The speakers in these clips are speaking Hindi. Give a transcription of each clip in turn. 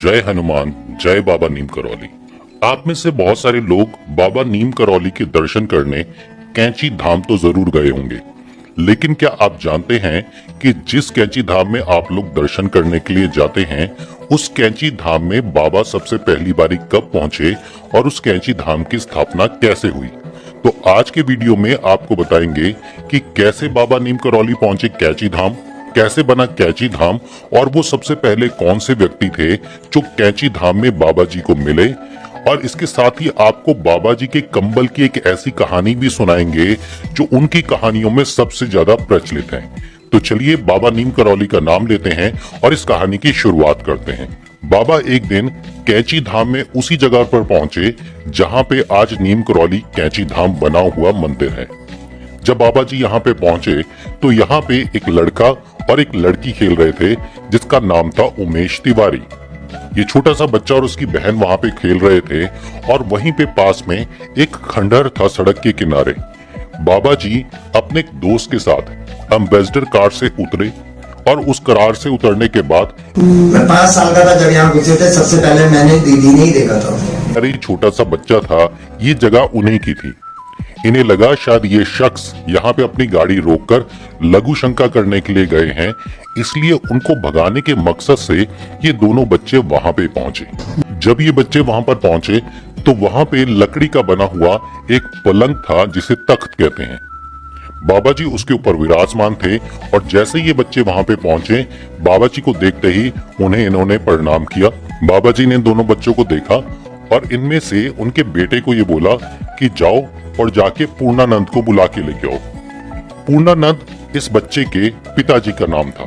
जय हनुमान, जय बाबा नीम करौली। आप में से बहुत सारे लोग बाबा नीम करौली के दर्शन करने कैंची धाम तो जरूर गए होंगे, लेकिन क्या आप जानते हैं कि जिस कैंची धाम में आप लोग दर्शन करने के लिए जाते हैं, उस कैंची धाम में बाबा सबसे पहली बारी कब पहुंचे और उस कैंची धाम की स्थापना कैसे हुई? तो आज के वीडियो में आपको बताएंगे कि कैसे बाबा नीम करौली पहुंचे कैंची धाम, कैसे बना कैंची धाम और वो सबसे पहले कौन से व्यक्ति थे जो कैंची धाम में बाबा जी को मिले, और इसके साथ ही आपको बाबा जी के कंबल की एक ऐसी कहानी भी सुनाएंगे जो उनकी कहानियों में सबसे ज्यादा प्रचलित है। तो चलिए बाबा नीम करौली का नाम लेते हैं और इस कहानी की शुरुआत करते हैं। बाबा एक दिन कैंची धाम में उसी जगह पर पहुंचे जहां पे आज नीम करौली कैंची धाम बना हुआ मंदिर है। जब बाबा जी यहाँ पे पहुंचे तो यहाँ पे एक लड़का और एक लड़की खेल रहे थे जिसका नाम था उमेश तिवारी। ये छोटा सा बच्चा और उसकी बहन वहाँ पे खेल रहे थे और वहीं पे पास में एक खंडहर था सड़क के किनारे। बाबा जी अपने एक दोस्त के साथ एम्बेसडर कार से उतरे और उस कार से उतरने के बाद मैं 5 साल का था जब यहाँ घुसे थे। सबसे पहले मैंने दीदी ने ही देखा था। अरे छोटा सा बच्चा था, ये जगह उन्हीं की थी। इन्हें लगा शायद ये शख्स यहाँ पे अपनी गाड़ी रोककर लघु शंका करने के लिए गए हैं, इसलिए उनको भगाने के मकसद से ये दोनों बच्चे वहाँ पे पहुंचे। जब ये बच्चे वहाँ पर पहुंचे तो वहाँ पे लकड़ी का बना हुआ एक पलंग था जिसे तख्त कहते हैं। बाबा जी उसके ऊपर विराजमान थे और जैसे ये बच्चे वहाँ पे पहुंचे, बाबा जी को देखते ही उन्हें इन्होंने प्रणाम किया। बाबा जी ने दोनों बच्चों को देखा और इनमें से उनके बेटे को ये बोला कि जाओ और जाके पूर्णानंद को बुला के लेके आओ। पूर्णानंद इस बच्चे के पिताजी का नाम था।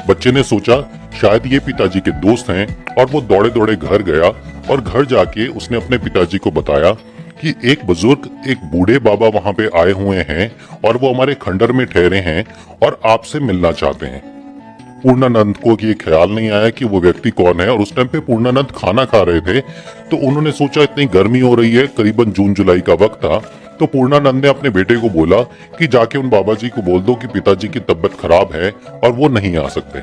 बच्चे ने सोचा शायद ये पिताजी के दोस्त हैं और वो दौड़े दौड़े घर गया और घर जाके उसने अपने पिताजी को बताया कि एक बुजुर्ग, एक बूढ़े बाबा वहाँ पे आए हुए हैं और वो हमारे खंडर में ठहरे हैं और आपसे मिलना चाहते हैं। पूर्णानंद को ये ख्याल नहीं आया कि वो व्यक्ति कौन है और उस टाइम पे पूर्णानंद खाना खा रहे थे, तो उन्होंने सोचा इतनी गर्मी हो रही है, करीबन जून जुलाई का वक्त था, तो पूर्णानंद ने अपने बेटे को बोला कि जाके उन बाबा जी को बोल दो कि पिताजी की तबीयत खराब है और वो नहीं आ सकते।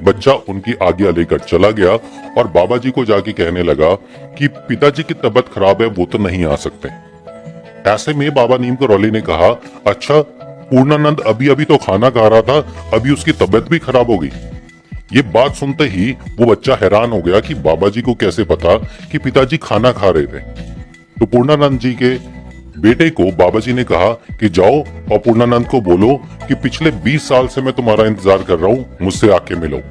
बच्चा उनकी आज्ञा लेकर चला गया और बाबा जी को जाके कहने लगा कि पिताजी की तबीयत खराब है, वो तो नहीं आ सकते। ऐसे में बाबा नीम करौली ने कहा, अच्छा पूर्णानंद अभी अभी तो खाना खा रहा था, अभी उसकी तबीयत भी खराब हो गई। ये बात सुनते ही वो बच्चा हैरान हो गया कि बाबा जी को कैसे पता कि पिताजी खाना खा रहे थे। तो पूर्णानंद जी के बेटे को बाबा जी ने कहा कि जाओ और पूर्णानंद को बोलो कि पिछले 20 साल से मैं तुम्हारा इंतजार कर रहा हूँ, मुझसे आके मिलो।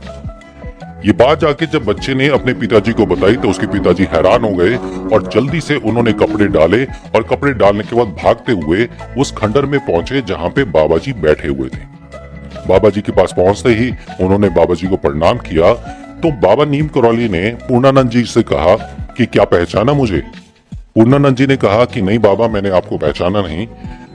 ये बात जाके जब बच्चे ने अपने पिताजी को बताई तो उसके पिताजी हैरान हो गए और जल्दी से उन्होंने कपड़े डाले और कपड़े डालने के बाद भागते हुए उस खंडर में पहुंचे जहां पे बाबा जी बैठे हुए थे। बाबा जी के पास पहुंचते ही उन्होंने बाबा जी को प्रणाम किया तो बाबा नीम करौली ने पूर्णानंद जी से कहा कि क्या पहचाना मुझे? पूर्णानंद जी ने कहा कि नहीं बाबा, मैंने आपको पहचाना नहीं।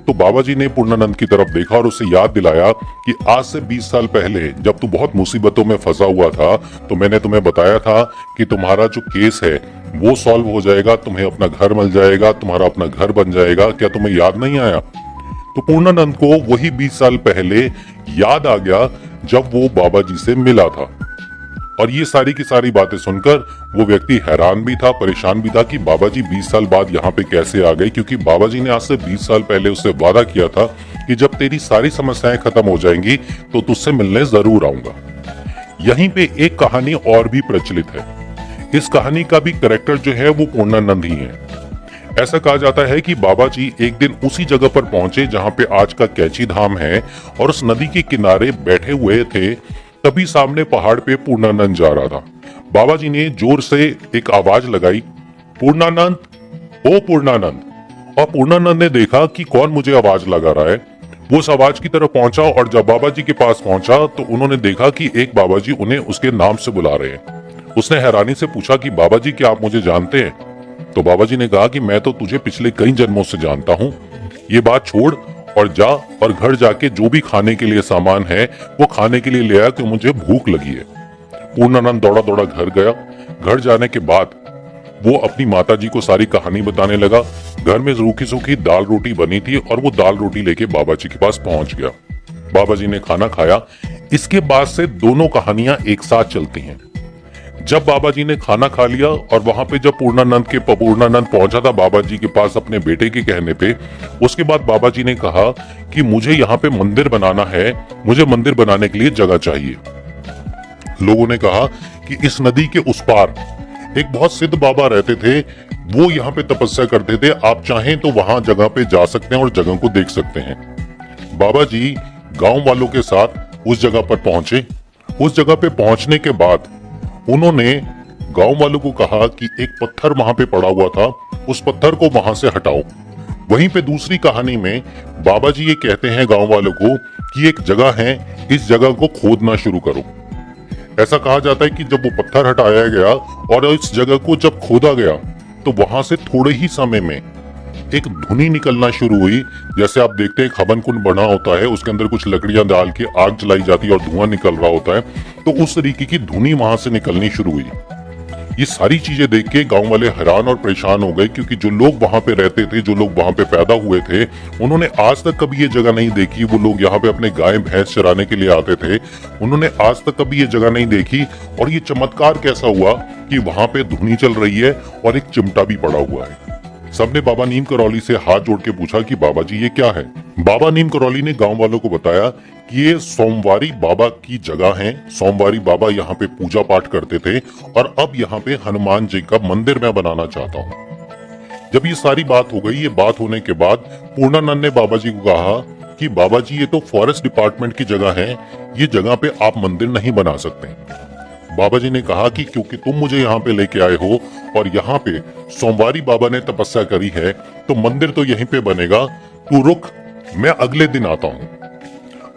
तो बाबा जी ने पूर्णानंद की तरफ देखा और उसे याद दिलाया कि आज से 20 साल पहले जब तू बहुत मुसीबतों में फंसा हुआ था तो मैंने तुम्हें बताया था कि तुम्हारा जो केस है वो सॉल्व हो जाएगा, तुम्हें अपना घर मिल जाएगा, तुम्हारा अपना घर बन जाएगा। क्या तुम्हें याद नहीं आया? तो पूर्णानंद को वही 20 साल पहले याद आ गया जब वो बाबा जी से मिला था। और ये सारी की सारी बातें सुनकर वो व्यक्ति हैरान भी था, परेशान भी था कि बाबा जी 20 साल बाद यहाँ पे कैसे आ गए, क्योंकि बाबा जी ने आज से 20 साल पहले उससे वादा किया था कि जब तेरी सारी समस्याएं खत्म हो जाएंगी तो तुझसे मिलने जरूर आऊंगा। यहीं पे एक कहानी और भी प्रचलित है। इस कहानी का भी कैरेक्टर जो है वो पूर्णानंद ही है। ऐसा कहा जाता है कि बाबा जी एक दिन उसी जगह पर पहुंचे जहाँ पे आज का कैंची धाम है और उस नदी के किनारे बैठे हुए थे। तभी सामने पहाड़ पे पूर्णानंद जा रहा था। बाबा जी ने जोर से एक आवाज लगाई, पूर्णानंद, ओ पूर्णानंद। और पूर्णानंद ने देखा कि कौन मुझे आवाज लगा रहा है। वो उस आवाज की तरफ पहुंचा और जब बाबा जी के पास पहुंचा तो उन्होंने देखा कि एक बाबा जी उन्हें उसके नाम से बुला रहे हैं। उसने हैरानी से पूछा कि बाबा जी, क्या आप मुझे जानते हैं? तो बाबा जी ने कहा कि मैं तो तुझे पिछले कई जन्मों से जानता हूँ। ये बात छोड़ और जा और घर जाके जो भी खाने के लिए सामान है वो खाने के लिए ले आ, कि मुझे भूख लगी है। पूर्णानंद दौड़ा दौड़ा घर गया। घर जाने के बाद वो अपनी माता जी को सारी कहानी बताने लगा। घर में रूखी सूखी दाल रोटी बनी थी और वो दाल रोटी लेके बाबा जी के पास पहुंच गया। बाबा जी ने खाना खाया। इसके बाद से दोनों कहानियां एक साथ चलती हैं। जब बाबा जी ने खाना खा लिया और वहां पे जब पूर्णानंद पहुंचा था बाबा जी के पास अपने बेटे के कहने पे, उसके बाद बाबा जी ने कहा कि मुझे यहाँ पे मंदिर बनाना है, मुझे मंदिर बनाने के लिए जगह चाहिए। लोगों ने कहा कि इस नदी के उस पार एक बहुत सिद्ध बाबा रहते थे, वो यहाँ पे तपस्या करते थे, आप चाहें तो वहां जगह पे जा सकते हैं और जगह को देख सकते हैं। बाबा जी गांव वालों के साथ उस जगह पर पहुंचे। उस जगह पे पहुंचने के बाद उन्होंने गांव वालों को कहा कि एक पत्थर वहां पे पड़ा हुआ था, उस पत्थर को वहां से हटाओ। वहीं पे दूसरी कहानी में बाबा जी ये कहते हैं गांव वालों को कि एक जगह है, इस जगह को खोदना शुरू करो। ऐसा कहा जाता है कि जब वो पत्थर हटाया गया और इस जगह को जब खोदा गया तो वहां से थोड़े ही समय में एक धुनी निकलना शुरू हुई। जैसे आप देखते हैं हवन कुंड बना होता है, उसके अंदर कुछ लकड़ियां डाल के आग जलाई जाती है और धुआं निकल रहा होता है, तो उस तरीके की धुनी वहां से निकलनी शुरू हुई। ये सारी चीजें देख के गांव वाले हैरान और परेशान हो गए, क्योंकि जो लोग वहां पे रहते थे, जो लोग वहां पे पैदा हुए थे, उन्होंने आज तक कभी ये जगह नहीं देखी। वो लोग यहाँ पे अपने गाय भैंस चराने के लिए आते थे, उन्होंने आज तक कभी ये जगह नहीं देखी। और ये चमत्कार कैसा हुआ कि वहां पे धुनी चल रही है और एक चिमटा भी पड़ा हुआ है। सबने बाबा नीम करौली से हाथ जोड़ के पूछा कि बाबा जी ये क्या है। बाबा नीम करौली ने गांव वालों को बताया कि ये सोमवारी बाबा की जगह है। सोमवारी बाबा यहाँ पे पूजा पाठ करते थे और अब यहाँ पे हनुमान जी का मंदिर मैं बनाना चाहता हूँ। जब ये सारी बात हो गई, ये बात होने के बाद पूर्णानंद ने बाबा जी को कहा कि बाबा जी ये तो फॉरेस्ट डिपार्टमेंट की जगह है, ये जगह पे आप मंदिर नहीं बना सकते। बाबा जी ने कहा कि क्योंकि तुम मुझे यहाँ पे लेके आए हो और यहाँ पे सोमवारी बाबा ने तपस्या करी है, तो मंदिर तो यहीं पे बनेगा, तू रुक, मैं अगले दिन आता हूँ।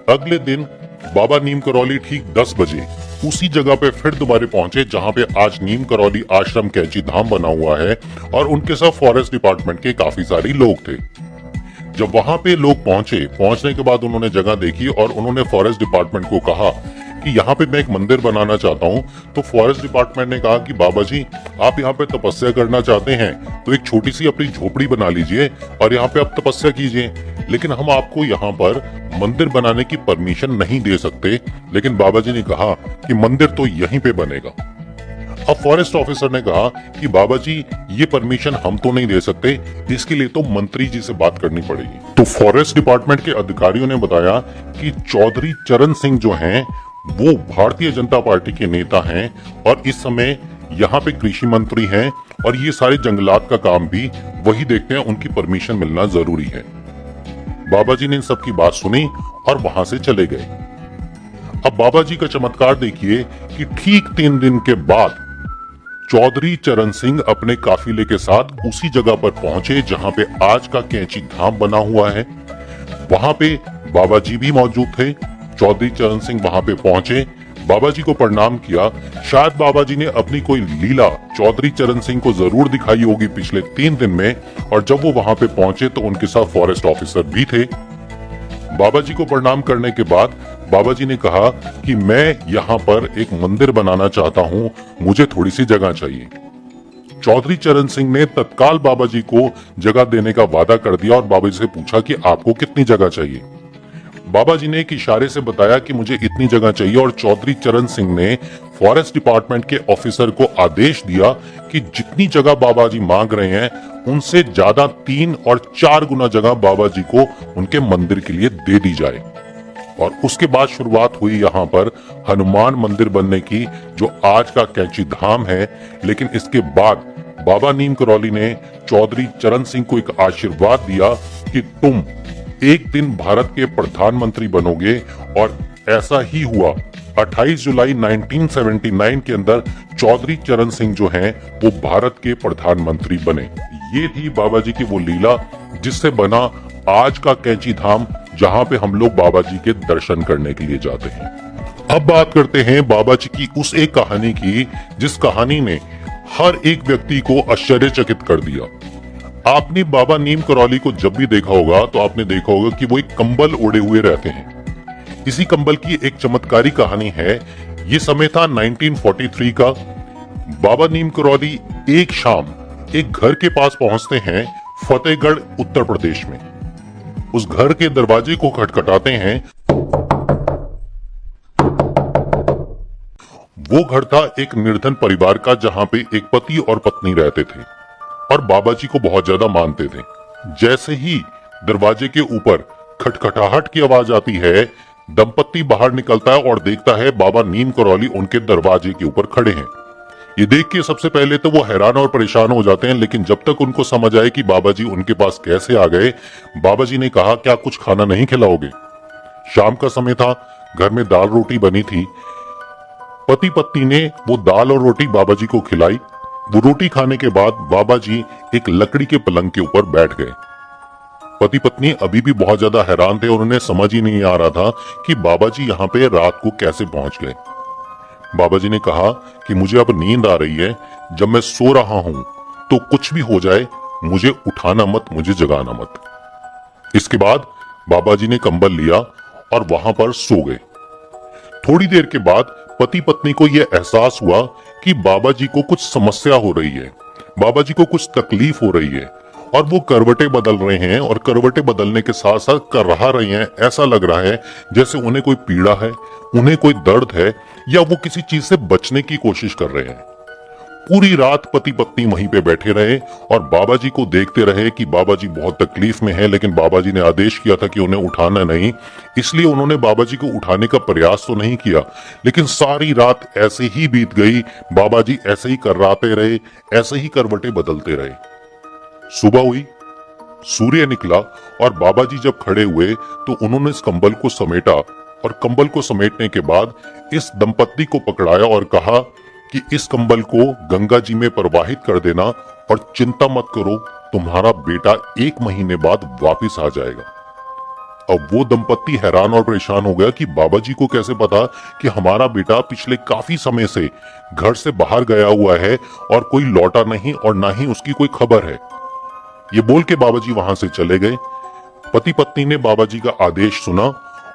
अगले दिन बाबा नीम करौली ठीक 10 बजे उसी जगह पे फिर दोबारा पहुंचे जहां पे आज नीम करौली आश्रम कैंची धाम बना हुआ है, और उनके साथ फॉरेस्ट डिपार्टमेंट के काफी सारे लोग थे। जब वहां पे लोग पहुंचने के बाद उन्होंने जगह देखी और उन्होंने फॉरेस्ट डिपार्टमेंट को कहा कि यहाँ पे मैं एक मंदिर बनाना चाहता हूँ, तो फॉरेस्ट डिपार्टमेंट ने कहा कि बाबा जी आप यहाँ पे तपस्या करना चाहते हैं तो एक छोटी सी अपनी झोपड़ी बना लीजिए और यहाँ पे आप तपस्या कीजिए, लेकिन हम आपको यहाँ पर मंदिर बनाने की परमिशन नहीं दे सकते। लेकिन बाबा जी ने कहा कि मंदिर तो यहीं पे बनेगा। अब फॉरेस्ट ऑफिसर ने कहा कि बाबा जी ये परमिशन हम तो नहीं दे सकते, इसके लिए तो मंत्री जी से बात करनी पड़ेगी। तो फॉरेस्ट डिपार्टमेंट के अधिकारियों ने बताया कि चौधरी चरण सिंह जो हैं वो भारतीय जनता पार्टी के नेता हैं और इस समय यहाँ पे कृषि मंत्री हैं, और ये सारे जंगलात का काम भी वही देखते हैं, उनकी परमिशन मिलना जरूरी है। बाबा जी ने इन सबकी बात सुनी और वहां से चले गए। अब बाबा जी का चमत्कार देखिए कि ठीक 3 दिन के बाद चौधरी चरण सिंह अपने काफिले के साथ उसी जगह पर पहुंचे जहां पे आज का कैंची धाम बना हुआ है। वहां पे बाबा जी भी मौजूद थे। चौधरी चरण सिंह वहां पे पहुंचे, बाबा जी को प्रणाम किया। शायद बाबा जी ने अपनी कोई लीला चौधरी चरण सिंह को जरूर दिखाई होगी पिछले 3 दिन में, और जब वो वहां पे पहुंचे तो उनके साथ फॉरेस्ट ऑफिसर भी थे। बाबा जी को प्रणाम करने के बाद बाबा जी ने कहा कि मैं यहाँ पर एक मंदिर बनाना चाहता हूँ, मुझे थोड़ी सी जगह चाहिए। चौधरी चरण सिंह ने तत्काल बाबा जी को जगह देने का वादा कर दिया और बाबा जी से पूछा कि आपको कितनी जगह चाहिए। बाबा जी ने एक इशारे से बताया कि मुझे इतनी जगह चाहिए, और चौधरी चरण सिंह ने फॉरेस्ट डिपार्टमेंट के ऑफिसर को आदेश दिया कि जितनी जगह बाबा जी मांग रहे हैं उनसे ज्यादा 3 और 4 गुना जगह बाबा जी को उनके मंदिर के लिए दे दी जाए। और उसके बाद शुरुआत हुई यहाँ पर हनुमान मंदिर बनने की, जो आज का कैंची धाम है। लेकिन इसके बाद बाबा नीम करौली ने चौधरी चरण सिंह को एक आशीर्वाद दिया कि तुम एक दिन भारत के प्रधानमंत्री बनोगे, और ऐसा ही हुआ। 28 जुलाई 1979 के अंदर चौधरी चरण सिंह जो हैं वो भारत के प्रधानमंत्री बने। ये थी बाबा जी की वो लीला जिससे बना आज का कैंची धाम, जहां पे हम लोग बाबा जी के दर्शन करने के लिए जाते हैं। अब बात करते हैं बाबा जी की उस एक कहानी की जिस कहानी ने हर एक व्यक्ति को आश्चर्यचकित कर दिया। आपने बाबा नीम करौली को जब भी देखा होगा तो आपने देखा होगा कि वो एक कंबल ओढ़े हुए रहते हैं। इसी कंबल की एक चमत्कारी कहानी है। ये समय था 1943 का। बाबा नीम करौली एक शाम एक घर के पास पहुंचते हैं फतेहगढ़ उत्तर प्रदेश में। उस घर के दरवाजे को खटखटाते हैं वो घर था एक निर्धन परिवार का, जहां पे एक पति और पत्नी रहते थे और बाबा जी को बहुत ज्यादा मानते थे। जैसे ही दरवाजे के ऊपर खटखटाहट की आवाज आती है, दंपत्ति बाहर निकलता है और देखता है बाबा नीम करौली उनके दरवाजे के ऊपर खड़े हैं। ये देख के सबसे पहले तो वो हैरान और परेशान हो जाते हैं, लेकिन जब तक उनको समझ आए कि बाबा जी उनके पास कैसे आ गए, बाबा जी ने कहा, क्या कुछ खाना नहीं खिलाओगे? शाम का समय था, घर में दाल रोटी बनी थी। पति पत्नी ने वो दाल और रोटी बाबा जी को खिलाई। वो रोटी खाने के बाद बाबा जी एक लकड़ी के पलंग के ऊपर बैठ गए। पति पत्नी अभी भी बहुत ज्यादा हैरान थे और उन्हें समझ ही नहीं आ रहा था कि बाबा जी यहाँ पे रात को कैसे पहुंच गए। बाबा जी ने कहा कि मुझे अब नींद आ रही है, जब मैं सो रहा हूं तो कुछ भी हो जाए मुझे उठाना मत, मुझे जगाना मत। इसके बाद बाबा जी ने कंबल लिया और वहां पर सो गए। थोड़ी देर के बाद पति पत्नी को यह एहसास हुआ कि बाबा जी को कुछ समस्या हो रही है, बाबा जी को कुछ तकलीफ हो रही है और वो करवटें बदल रहे हैं और करवटें बदलने के साथ साथ करहा रहे हैं। ऐसा लग रहा है जैसे उन्हें कोई पीड़ा है, उन्हें कोई दर्द है या वो किसी चीज से बचने की कोशिश कर रहे हैं। पूरी रात पति पत्नी वहीं पे बैठे रहे और बाबा जी को देखते रहे कि बाबा जी बहुत तकलीफ में हैं, लेकिन बाबा जी ने आदेश किया था कि उन्हें उठाना नहीं, इसलिए उन्होंने बाबा जी को उठाने का प्रयास तो नहीं किया। लेकिन सारी रात ऐसे ही बीत गई, बाबा जी ऐसे ही कर्राते रहे, ऐसे ही करवटें बदलते रहे। सुबह हुई, सूर्य निकला और बाबा जी जब खड़े हुए तो उन्होंने इस कंबल को समेटा और कंबल को समेटने के बाद इस दंपत्ति को पकड़ाया और कहा कि इस कंबल को गंगा जी में प्रवाहित कर देना और चिंता मत करो, तुम्हारा बेटा 1 महीने बाद वापिस आ जाएगा। अब वो दंपत्ति हैरान और परेशान हो गया कि बाबा जी को कैसे पता कि हमारा बेटा पिछले काफी समय से घर से बाहर गया हुआ है और कोई लौटा नहीं और ना ही उसकी कोई खबर है। ये बोल के बाबा जी वहां से चले गए। पति पत्नी ने बाबा जी का आदेश सुना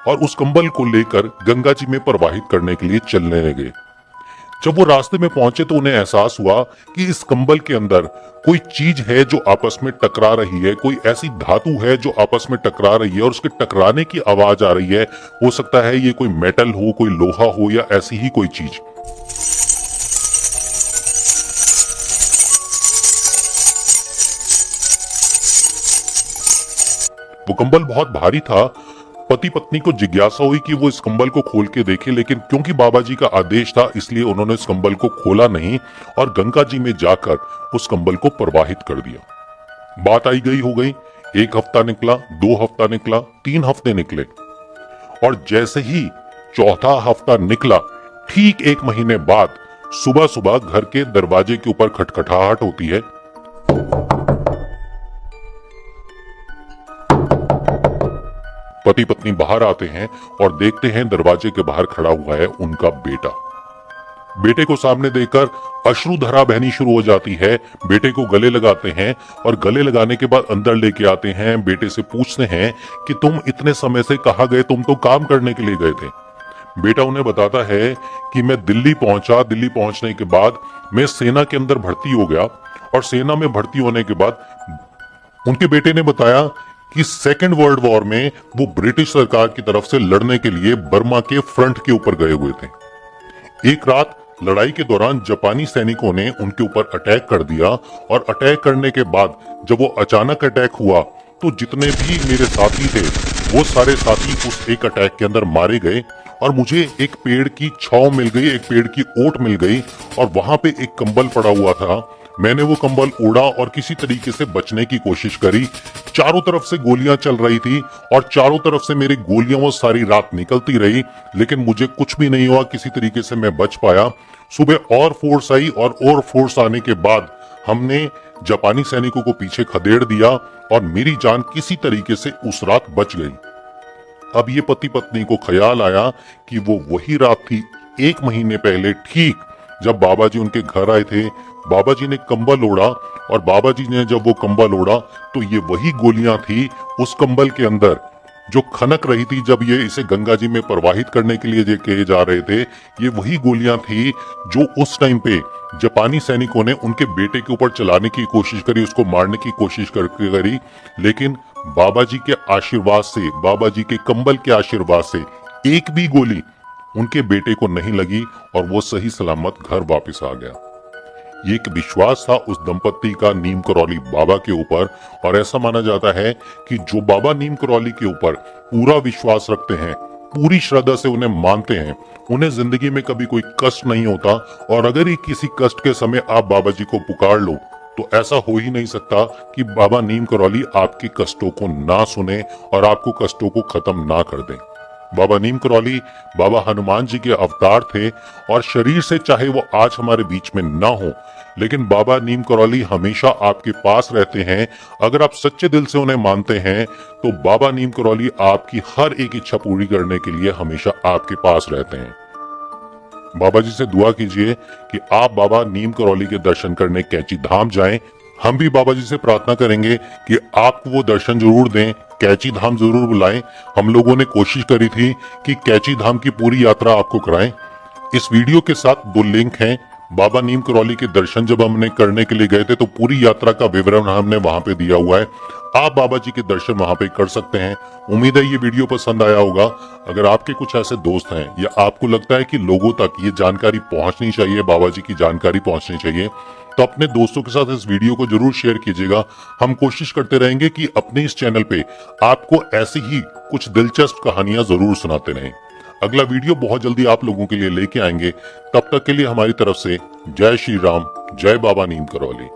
और उस कंबल को लेकर गंगा जी में प्रवाहित करने के लिए चलने लगे। जब वो रास्ते में पहुंचे तो उन्हें एहसास हुआ कि इस कंबल के अंदर कोई चीज है जो आपस में टकरा रही है, कोई ऐसी धातु है जो आपस में टकरा रही है और उसके टकराने की आवाज आ रही है। हो सकता है ये कोई मेटल हो, कोई लोहा हो या ऐसी ही कोई चीज। वो कंबल बहुत भारी था। पति पत्नी को जिज्ञासा हुई कि वो इस कंबल को खोल के देखे, लेकिन क्योंकि बाबा जी का आदेश था इसलिए उन्होंने इस कंबल को खोला नहीं और गंगा जी में जाकर उस कंबल को प्रवाहित कर दिया। बात आई गई हो गई। 1 हफ्ता निकला, 2 हफ्ता निकला, 3 हफ्ते निकले और जैसे ही 4था हफ्ता निकला, ठीक 1 महीने बाद सुबह सुबह घर के दरवाजे के ऊपर खटखटाहट होती है। पति पत्नी बाहर आते हैं और देखते हैं दरवाजे के बाहर खड़ा हुआ है उनका बेटा। बेटे को सामने देखकर अश्रुधारा बहनी शुरू हो जाती है। बेटे को गले लगाते हैं और गले लगाने के बाद अंदर लेके आते हैं। बेटे से पूछते हैं कि तुम इतने समय से कहाँ गए, तुम तो काम करने के लिए गए थे। बेटा उन्हें बताता है कि मैं दिल्ली पहुंचा, दिल्ली पहुंचने के बाद मैं सेना के अंदर भर्ती हो गया और सेना में भर्ती होने के बाद उनके बेटे ने बताया कि 2nd वर्ल्ड वॉर में वो ब्रिटिश सरकार की तरफ से लड़ने के लिए बर्मा के फ्रंट के ऊपर गए हुए थे। एक रात लड़ाई के दौरान जापानी सैनिकों ने उनके ऊपर अटैक कर दिया और अटैक करने के बाद जब वो अचानक अटैक हुआ तो जितने भी मेरे साथी थे वो सारे साथी उस एक अटैक के अंदर मारे गए और मुझे एक पेड़ की छांव मिल गई, एक पेड़ की ओट मिल गई और वहां पे एक कंबल पड़ा हुआ था। मैंने वो कंबल ओढ़ा और किसी तरीके से बचने की कोशिश करी। चारों तरफ से गोलियां चल रही थी और चारों तरफ से मेरी गोलियां वो सारी रात निकलती रही, लेकिन मुझे कुछ भी नहीं हुआ, किसी तरीके से मैं बच पाया। सुबह और फोर्स आई और फोर्स आने के बाद हमने जापानी सैनिकों को पीछे खदेड़ दिया और मेरी जान किसी तरीके से उस रात बच गई। अब ये पति पत्नी को ख्याल आया कि वो वही रात थी 1 महीने पहले, ठीक जब बाबा जी उनके घर आए थे। बाबा जी ने कंबल ओढ़ा और बाबा जी ने जब वो कंबल ओढ़ा तो ये वही गोलियां थी उस कंबल के अंदर जो खनक रही थी जब ये इसे गंगा जी में प्रवाहित करने के लिए कहे जा रहे थे। ये वही गोलियां थी जो उस टाइम पे जापानी सैनिकों ने उनके बेटे के ऊपर चलाने की कोशिश करी, उसको मारने की कोशिश करी, लेकिन बाबा जी के आशीर्वाद से, बाबा जी के कंबल के आशीर्वाद से एक भी गोली उनके बेटे को नहीं लगी और वो सही सलामत घर वापस आ गया। ये एक विश्वास था उस दंपत्ति का नीम करौली बाबा के ऊपर, और ऐसा माना जाता है कि जो बाबा नीम करौली के ऊपर पूरा विश्वास रखते हैं, पूरी श्रद्धा से उन्हें मानते हैं, उन्हें जिंदगी में कभी कोई कष्ट नहीं होता। और अगर ही किसी कष्ट के समय आप बाबा जी को पुकार लो तो ऐसा हो ही नहीं सकता कि बाबा नीम करौली आपके कष्टों को ना सुने और आपको कष्टों को खत्म ना कर दें। बाबा नीम करौली बाबा हनुमान जी के अवतार थे, और शरीर से चाहे वो आज हमारे बीच में ना हो, लेकिन बाबा नीम करौली हमेशा आपके पास रहते हैं। अगर आप सच्चे दिल से उन्हें मानते हैं तो बाबा नीम करौली आपकी हर एक इच्छा पूरी करने के लिए हमेशा आपके पास रहते हैं। बाबा जी से दुआ कीजिए कि आप बाबा नीम करौली के दर्शन करने कैची धाम जाएं। हम भी बाबा जी से प्रार्थना करेंगे कि आपको वो दर्शन जरूर दें, कैची धाम जरूर बुलाएं। हम लोगों ने कोशिश करी थी कि कैची धाम की पूरी यात्रा आपको कराएं। इस वीडियो के साथ 2 लिंक हैं। बाबा नीम करौली के दर्शन जब हमने करने के लिए गए थे तो पूरी यात्रा का विवरण हमने वहां पे दिया हुआ है। आप बाबा जी के दर्शन वहां पे कर सकते हैं। उम्मीद है ये वीडियो पसंद आया होगा। अगर आपके कुछ ऐसे दोस्त हैं या आपको लगता है कि लोगों तक ये जानकारी पहुंचनी चाहिए, बाबा जी की जानकारी पहुंचनी चाहिए, तो अपने दोस्तों के साथ इस वीडियो को जरूर शेयर कीजिएगा। हम कोशिश करते रहेंगे कि अपने इस चैनल पे आपको ऐसी ही कुछ दिलचस्प कहानियां जरूर सुनाते रहें। अगला वीडियो बहुत जल्दी आप लोगों के लिए लेके आएंगे। तब तक के लिए हमारी तरफ से जय श्री राम, जय बाबा नीम करौली।